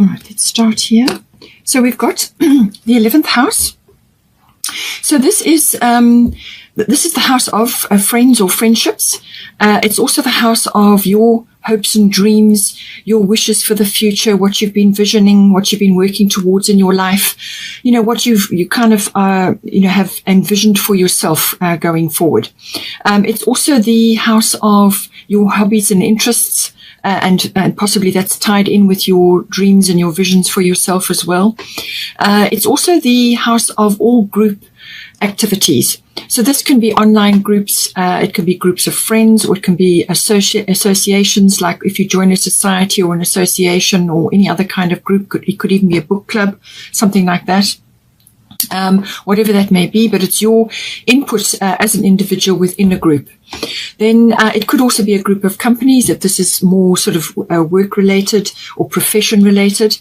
All right, let's start here. So we've got the 11th house. So this is the house of friends or friendships. It's also the house of your hopes and dreams, your wishes for the future, what you've been visioning, what you've been working towards in your life, what you kind of, have envisioned for yourself going forward. It's also the house of your hobbies and interests. And possibly that's tied in with your dreams and your visions for yourself as well. It's also the house of all group activities. So this can be online groups, it can be groups of friends, or it can be associations, like if you join a society or an association or any other kind of group. It could even be a book club, something like that. Whatever that may be, but it's your input as an individual within a group. Then it could also be a group of companies, if this is more sort of work related or profession related.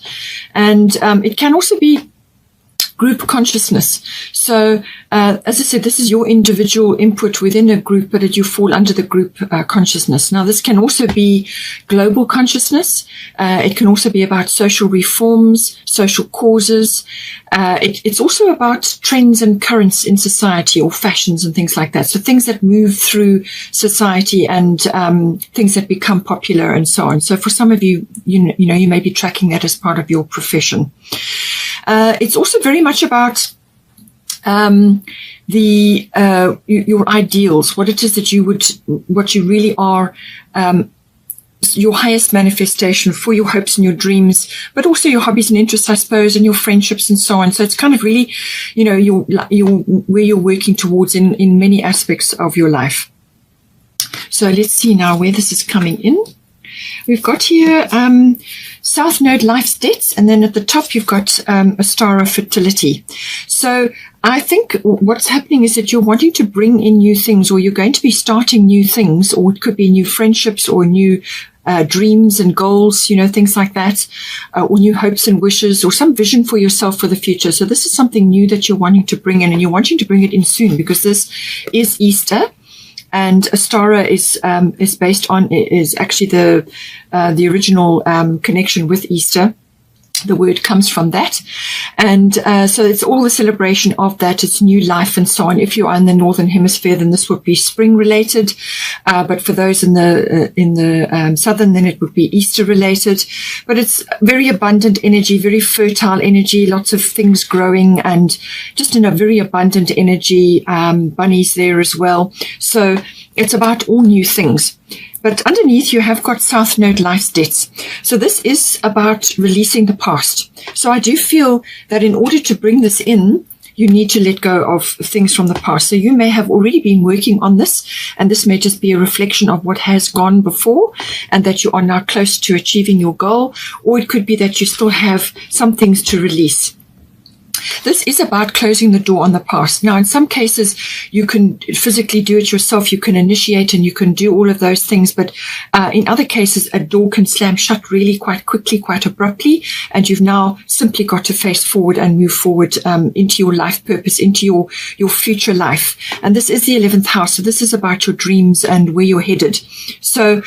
And it can also be group consciousness. So, as I said, this is your individual input within a group, but you fall under the group consciousness. Now, this can also be global consciousness. It can also be about social reforms, social causes. It's also about trends and currents in society, or fashions and things like that. So things that move through society and things that become popular and so on. So for some of you, you may be tracking that as part of your profession. It's also very much about your ideals, what it is that what you really are, your highest manifestation for your hopes and your dreams, but also your hobbies and interests, I suppose, and your friendships and so on. So it's kind of really, where you're working towards in many aspects of your life. So let's see now where this is coming in. We've got here South Node Life's Debts, and then at the top you've got a star of fertility. So I think what's happening is that you're wanting to bring in new things, or you're going to be starting new things, or it could be new friendships or new dreams and goals, things like that, or new hopes and wishes, or some vision for yourself for the future. So this is something new that you're wanting to bring in, and you're wanting to bring it in soon, because this is Easter. And Astara is actually the original connection with Easter. The word comes from that. And so it's all the celebration of that. It's new life and so on. If you are in the Northern Hemisphere, then this would be spring related. But for those in the Southern, then it would be Easter related. But it's very abundant energy, very fertile energy, lots of things growing, and just in a very abundant energy, bunnies there as well. So it's about all new things. But underneath, you have got South Node Life's Debts. So this is about releasing the past. So I do feel that in order to bring this in, you need to let go of things from the past. So you may have already been working on this, and this may just be a reflection of what has gone before, and that you are now close to achieving your goal. Or it could be that you still have some things to release. This is about closing the door on the past. Now, in some cases, you can physically do it yourself. You can initiate and you can do all of those things. But in other cases, a door can slam shut really quite quickly, quite abruptly. And you've now simply got to face forward and move forward into your life purpose, into your future life. And this is the 11th house. So this is about your dreams and where you're headed. So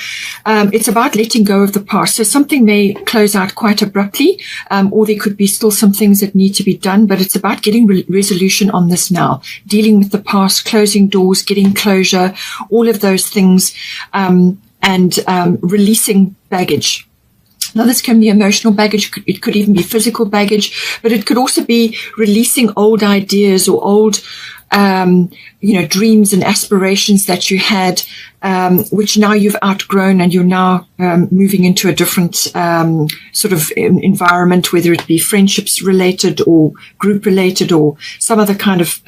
it's about letting go of the past. So something may close out quite abruptly, or there could be still some things that need to be done. But it's about getting resolution on this now, dealing with the past, closing doors, getting closure, all of those things, and releasing baggage. Now, this can be emotional baggage. It could even be physical baggage, but it could also be releasing old ideas or old, dreams and aspirations that you had, which now you've outgrown, and you're now moving into a different sort of environment, whether it be friendships related or group related or some other kind of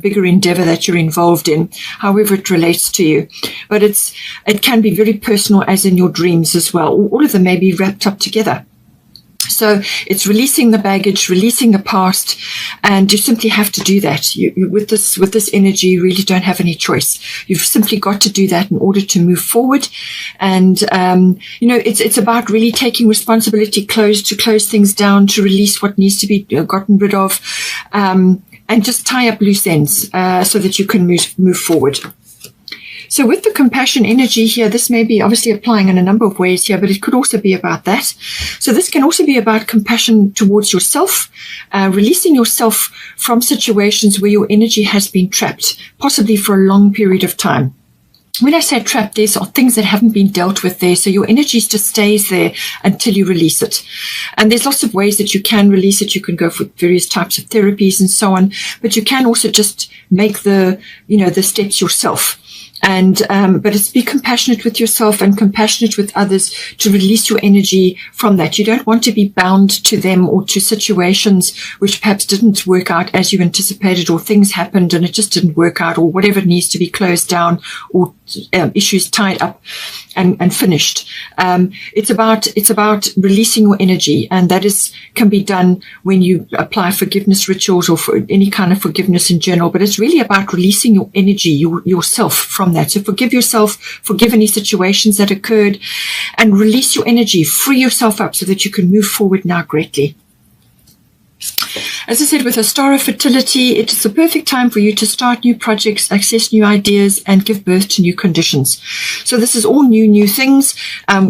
bigger endeavor that you're involved in, however it relates to you. But it can be very personal, as in your dreams as well. All of them may be wrapped up together. So it's releasing the baggage, releasing the past, and you simply have to do that. You with this energy, you really don't have any choice. You've simply got to do that in order to move forward. And it's about really taking responsibility, to close things down, to release what needs to be gotten rid of, and just tie up loose ends so that you can move forward. So with the compassion energy here, this may be obviously applying in a number of ways here, but it could also be about that. So this can also be about compassion towards yourself, releasing yourself from situations where your energy has been trapped, possibly for a long period of time. When I say trapped, these are things that haven't been dealt with there. So your energy just stays there until you release it. And there's lots of ways that you can release it. You can go for various types of therapies and so on, but you can also just make the steps yourself. And, but it's be compassionate with yourself and compassionate with others to release your energy from that. You don't want to be bound to them or to situations which perhaps didn't work out as you anticipated, or things happened and it just didn't work out, or whatever needs to be closed down, or issues tied up and finished. It's about releasing your energy, and that can be done when you apply forgiveness rituals or for any kind of forgiveness in general. But it's really about releasing your energy, yourself from that. So forgive yourself, forgive any situations that occurred, and release your energy, free yourself up so that you can move forward now greatly. As I said, with a star of fertility, it is the perfect time for you to start new projects, access new ideas, and give birth to new conditions. So this is all new things,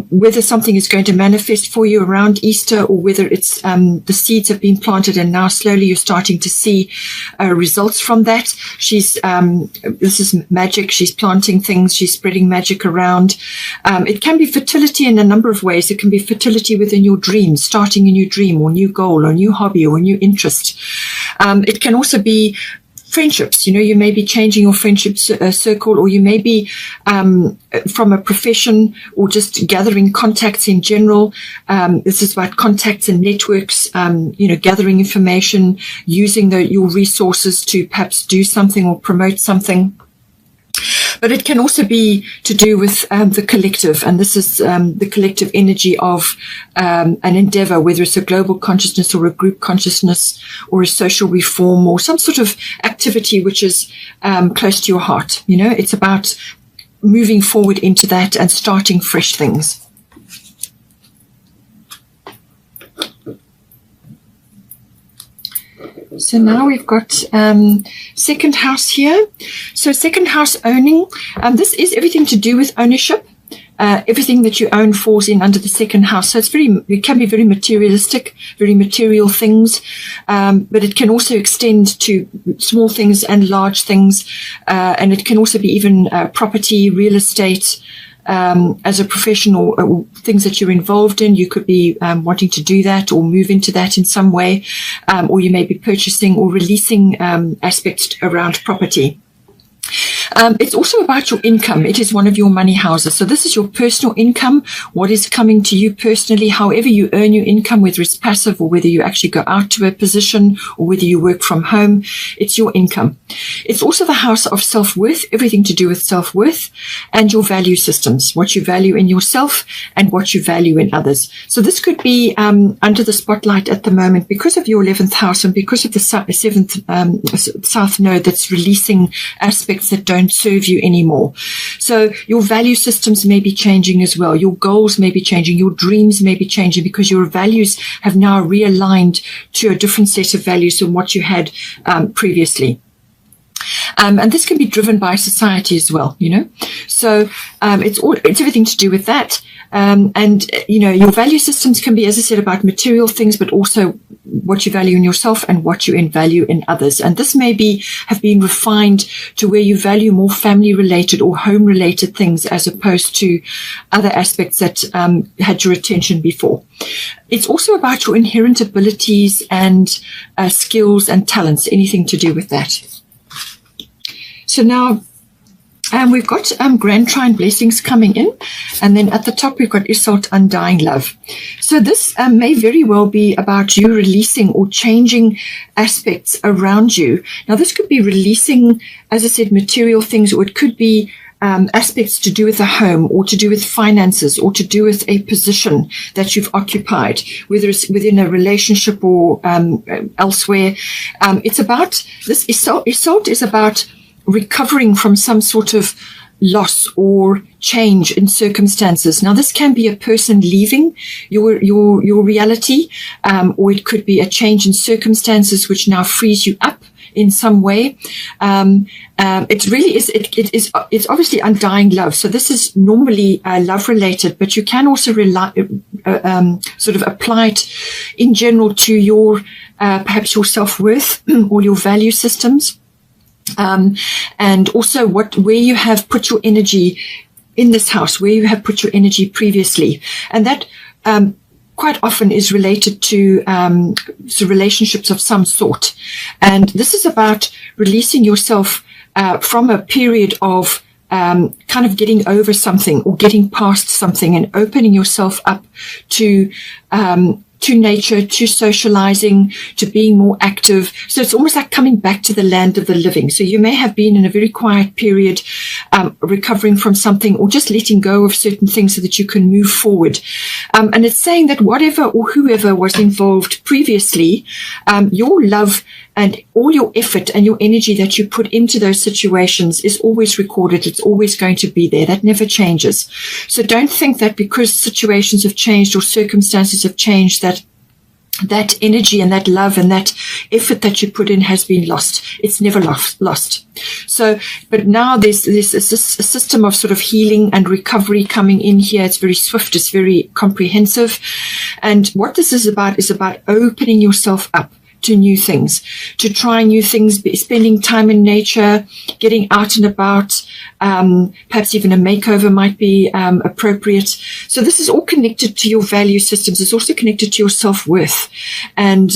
whether something is going to manifest for you around Easter, or whether it's the seeds have been planted and now slowly you're starting to see results from that. This is magic. She's planting things. She's spreading magic around. It can be fertility in a number of ways. It can be fertility within your dreams, starting a new dream or new goal or new hobby or new interest. It can also be friendships. You may be changing your friendship circle, or you may be from a profession, or just gathering contacts in general. This is about contacts and networks, gathering information, using your resources to perhaps do something or promote something. But it can also be to do with the collective, and this is the collective energy of an endeavor, whether it's a global consciousness or a group consciousness or a social reform or some sort of activity which is close to your heart. It's about moving forward into that and starting fresh things. So now we've got second house here. So second house owning, this is everything to do with ownership. Everything that you own falls in under the second house. So it can be very materialistic, very material things, but it can also extend to small things and large things, and it can also be even property, real estate. As a professional, or things that you're involved in, you could be wanting to do that or move into that in some way, or you may be purchasing or releasing aspects around property. It's also about your income. It is one of your money houses. So this is your personal income, what is coming to you personally, however you earn your income, whether it's passive or whether you actually go out to a position or whether you work from home. It's your income. It's also the house of self-worth, everything to do with self-worth, and your value systems, what you value in yourself and what you value in others. So this could be under the spotlight at the moment because of your 11th house and because of the 7th South Node that's releasing aspects that don't serve you anymore. So your value systems may be changing as well. Your goals may be changing. Your dreams may be changing because your values have now realigned to a different set of values than what you had previously. And this can be driven by society as well, So it's everything to do with that. Your value systems can be, as I said, about material things, but also what you value in yourself and what you value in others. And this may have been refined to where you value more family-related or home-related things as opposed to other aspects that had your attention before. It's also about your inherent abilities and skills and talents, anything to do with that. So now we've got Grand Trine blessings coming in, and then at the top we've got Isolde undying love. So this may very well be about you releasing or changing aspects around you. Now this could be releasing, as I said, material things, or it could be aspects to do with a home or to do with finances or to do with a position that you've occupied, whether it's within a relationship or elsewhere. It's about this. Isolde is about recovering from some sort of loss or change in circumstances. Now, this can be a person leaving your reality, or it could be a change in circumstances which now frees you up in some way. It really is. It's obviously undying love. So this is normally love related, but you can also sort of apply it in general to your perhaps your self-worth or your value systems, and also where you have put your energy in this house, where you have put your energy previously, and that quite often is related to relationships of some sort. And this is about releasing yourself from a period of kind of getting over something or getting past something, and opening yourself up to nature, to socializing, to being more active. So it's almost like coming back to the land of the living. So you may have been in a very quiet period, recovering from something, or just letting go of certain things so that you can move forward. And it's saying that whatever or whoever was involved previously, your love and all your effort and your energy that you put into those situations is always recorded. It's always going to be there. That never changes. So don't think that because situations have changed or circumstances have changed, that energy and that love and that effort that you put in has been lost. It's never lost. So, but now there's a system of sort of healing and recovery coming in here. It's very swift. It's very comprehensive. And what this is about opening yourself up to new things, to try new things, spending time in nature, getting out and about. Perhaps even a makeover might be appropriate. So this is all connected to your value systems. It's also connected to your self-worth. And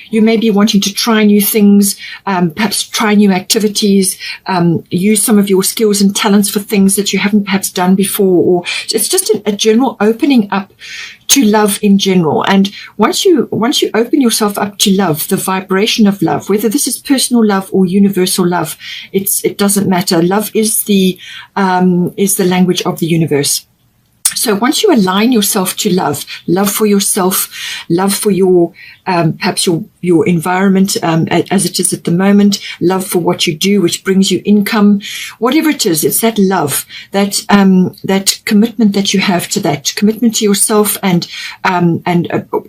you may be wanting to try new things, perhaps try new activities, use some of your skills and talents for things that you haven't perhaps done before. Or it's just a general opening up to love in general. And once you open yourself up to love, the vibration of love, whether this is personal love or universal love, it doesn't matter. Love is the language of the universe. So once you align yourself to love for yourself, love for your perhaps your environment as it is at the moment, love for what you do, which brings you income, whatever it is, it's that love, that commitment that you have to that commitment to yourself, and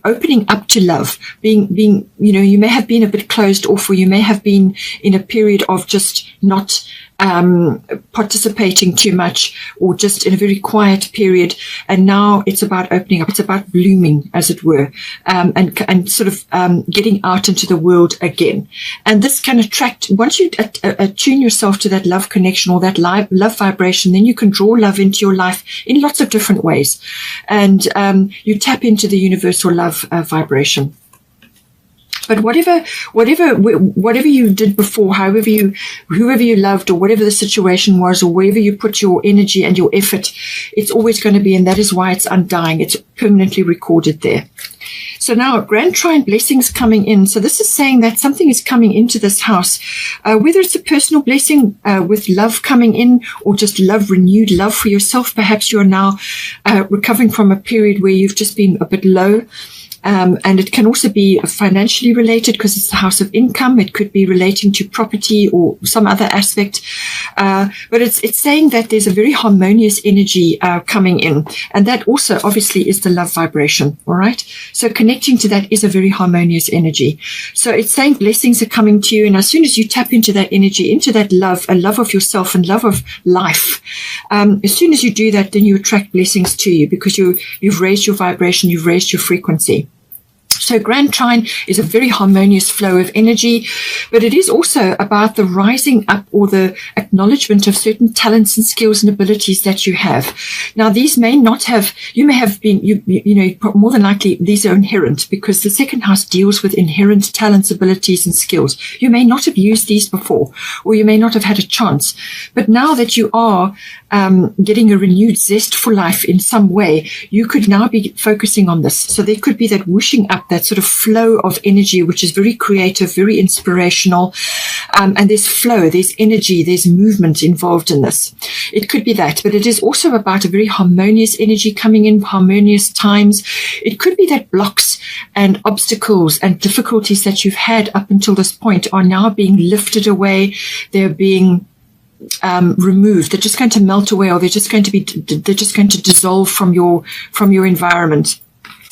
opening up to love, being you may have been a bit closed off, or you may have been in a period of just not participating too much, or just in a very quiet period, and now it's about opening up, it's about blooming, as it were, and sort of getting out into the world again. And this can attract, once you attune yourself to that love connection or that love vibration, then you can draw love into your life in lots of different ways, and you tap into the universal love vibration. But whatever you did before, whoever you loved, or whatever the situation was, or wherever you put your energy and your effort, it's always going to be, and that is why it's undying. It's permanently recorded there. So now, grand trine blessings coming in. So this is saying that something is coming into this house, whether it's a personal blessing with love coming in, or just love, renewed love for yourself. Perhaps you are now recovering from a period where you've just been a bit low. And it can also be financially related, because it's the house of income. It could be relating to property or some other aspect. But it's saying that there's a very harmonious energy coming in. And that also obviously is the love vibration. All right. So connecting to that is a very harmonious energy. So it's saying blessings are coming to you. And as soon as you tap into that energy, into that love, a love of yourself and love of life, as soon as you do that, then you attract blessings to you, because you've raised your vibration, you've raised your frequency. So grand trine is a very harmonious flow of energy, but it is also about the rising up, or the acknowledgement of certain talents and skills and abilities that you have. Now, these may not have, you may have been, more than likely these are inherent, because the second house deals with inherent talents, abilities and skills. You may not have used these before, or you may not have had a chance, but now that you are getting a renewed zest for life in some way, you could now be focusing on this. So there could be that whooshing up, that sort of flow of energy, which is very creative, very inspirational. And there's flow, there's energy, there's movement involved in this. It could be that, but it is also about a very harmonious energy coming in, harmonious times. It could be that blocks and obstacles and difficulties that you've had up until this point are now being lifted away. They're being removed. They're just going to melt away, or they're just going to dissolve from your environment.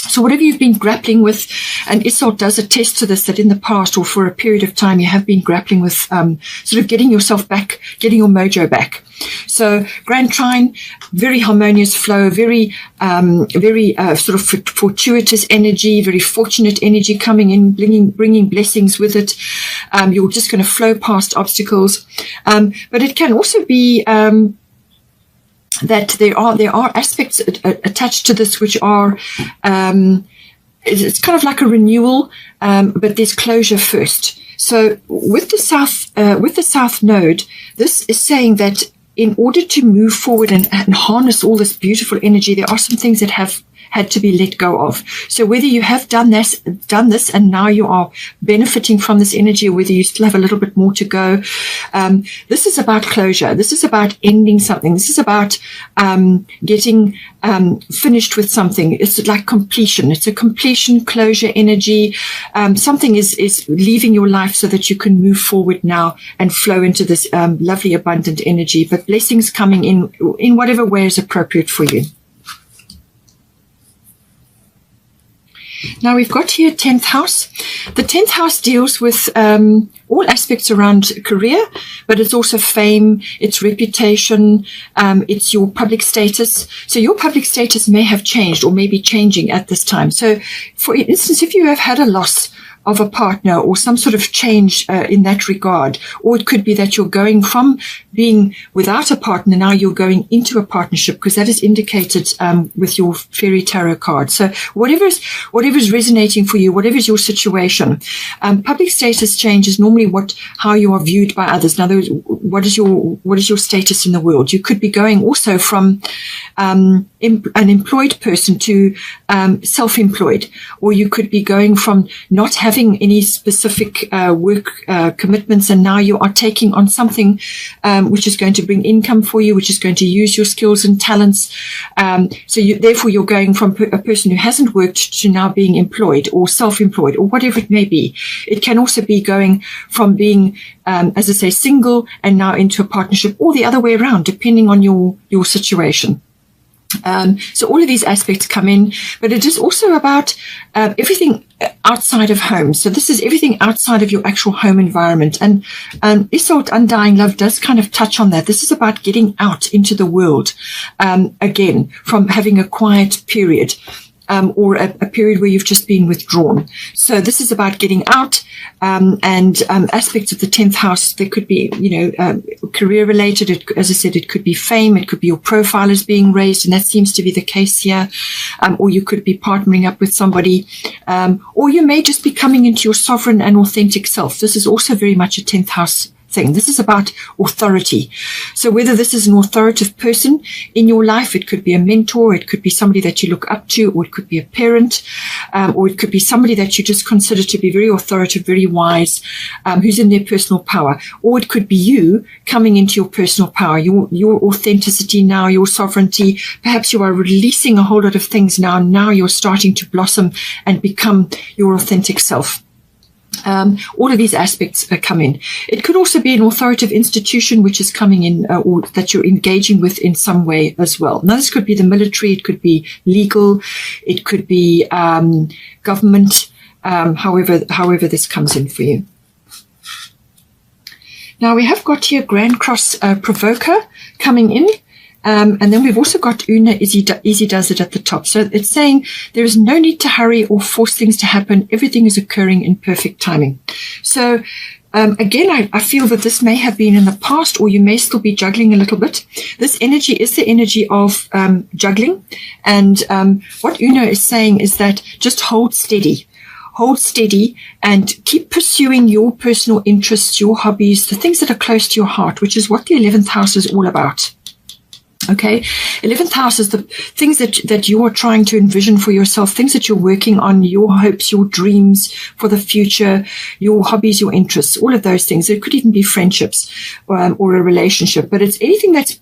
So whatever you've been grappling with, and Isolde does attest to this, that in the past or for a period of time you have been grappling with sort of getting yourself back, getting your mojo back. So Grand Trine, very harmonious flow, very sort of fortuitous energy, very fortunate energy coming in, bringing blessings with it. You're just going to flow past obstacles. But it can also be that there are aspects attached to this which are it's kind of like a renewal, but there's closure first. So with the south node, this is saying that in order to move forward and harness all this beautiful energy, there are some things that have had to be let go of. So whether you have done this and now you are benefiting from this energy, or whether you still have a little bit more to go, this is about closure. This is about ending something. This is about getting finished with something. It's like completion. It's a completion, closure energy. Something is leaving your life so that you can move forward now and flow into this lovely, abundant energy. But blessings coming in whatever way is appropriate for you. Now we've got here 10th house. The 10th house deals with all aspects around career, but it's also fame, it's reputation, it's your public status. So your public status may have changed or may be changing at this time. So for instance, if you have had a loss of a partner or some sort of change in that regard, or it could be that you're going from being without a partner, now you're going into a partnership, because that is indicated with your fairy tarot card. So whatever's resonating for you, whatever's your situation, public status change is normally how you are viewed by others. In other words, what is your status in the world? You could be going also from an employed person to self-employed, or you could be going from not having any specific work commitments, and now you are taking on something which is going to bring income for you, which is going to use your skills and talents. So therefore you're going from a person who hasn't worked to now being employed or self-employed, or whatever it may be. It can also be going from being, as I say, single and now into a partnership, or the other way around, depending on your situation. So all of these aspects come in, but it is also about everything outside of home. So this is everything outside of your actual home environment. And Isolde Undying Love does kind of touch on that. This is about getting out into the world, again, from having a quiet period. Or a period where you've just been withdrawn. So this is about getting out, and aspects of the 10th house. They could be, career related. As I said, it could be fame. It could be your profile is being raised, and that seems to be the case here. Or you could be partnering up with somebody, or you may just be coming into your sovereign and authentic self. This is also very much a 10th house thing. This is about authority. So whether this is an authoritative person in your life, it could be a mentor, it could be somebody that you look up to, or it could be a parent, or it could be somebody that you just consider to be very authoritative, very wise, who's in their personal power. Or it could be you coming into your personal power, your authenticity now, your sovereignty. Perhaps you are releasing a whole lot of things now. Now you're starting to blossom and become your authentic self. All of these aspects come in. It could also be an authoritative institution which is coming in, or that you're engaging with in some way as well. Now, this could be the military, it could be legal, it could be government, however this comes in for you. Now, we have got here Grand Cross Provoker coming in. And then we've also got Una Easy Does It at the top. So it's saying there is no need to hurry or force things to happen. Everything is occurring in perfect timing. So again, I feel that this may have been in the past, or you may still be juggling a little bit. This energy is the energy of juggling. And what Una is saying is that just hold steady. Hold steady and keep pursuing your personal interests, your hobbies, the things that are close to your heart, which is what the 11th house is all about. Okay, 11th house is the things that you are trying to envision for yourself, things that you're working on, your hopes, your dreams for the future, your hobbies, your interests, all of those things. It could even be friendships or a relationship, but it's anything that's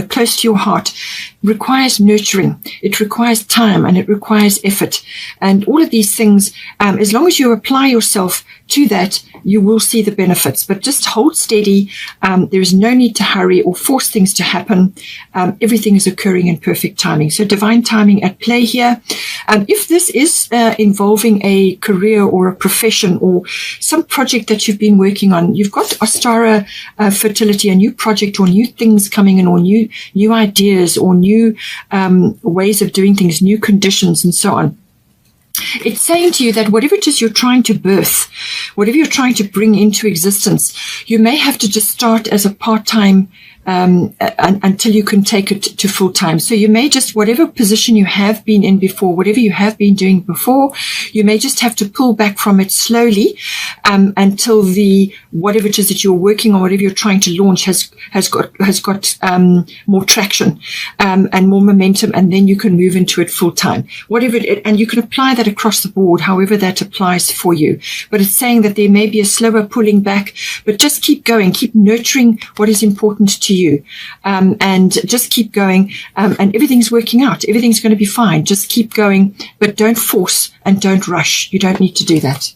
close to your heart. requires nurturing. It requires time and it requires effort. And all of these things, as long as you apply yourself to that, you will see the benefits. But just hold steady. There is no need to hurry or force things to happen. Everything is occurring in perfect timing. So divine timing at play here. If this is involving a career or a profession or some project that you've been working on, you've got Ostara fertility, a new project or new things coming in, or new ideas or new ways of doing things, new conditions and so on. It's saying to you that whatever it is you're trying to birth, whatever you're trying to bring into existence, you may have to just start as a part-time until you can take it to full-time. So you may just, whatever position you have been in before, whatever you have been doing before, you may just have to pull back from it slowly until whatever it is that you're working on, whatever you're trying to launch has got more traction and more momentum, and then you can move into it full-time. And you can apply that across the board, however that applies for you. But it's saying that there may be a slower pulling back, but just keep going, keep nurturing what is important to you, and just keep going, and everything's working out. Everything's going to be fine. Just keep going, but don't force and don't rush. You don't need to do that.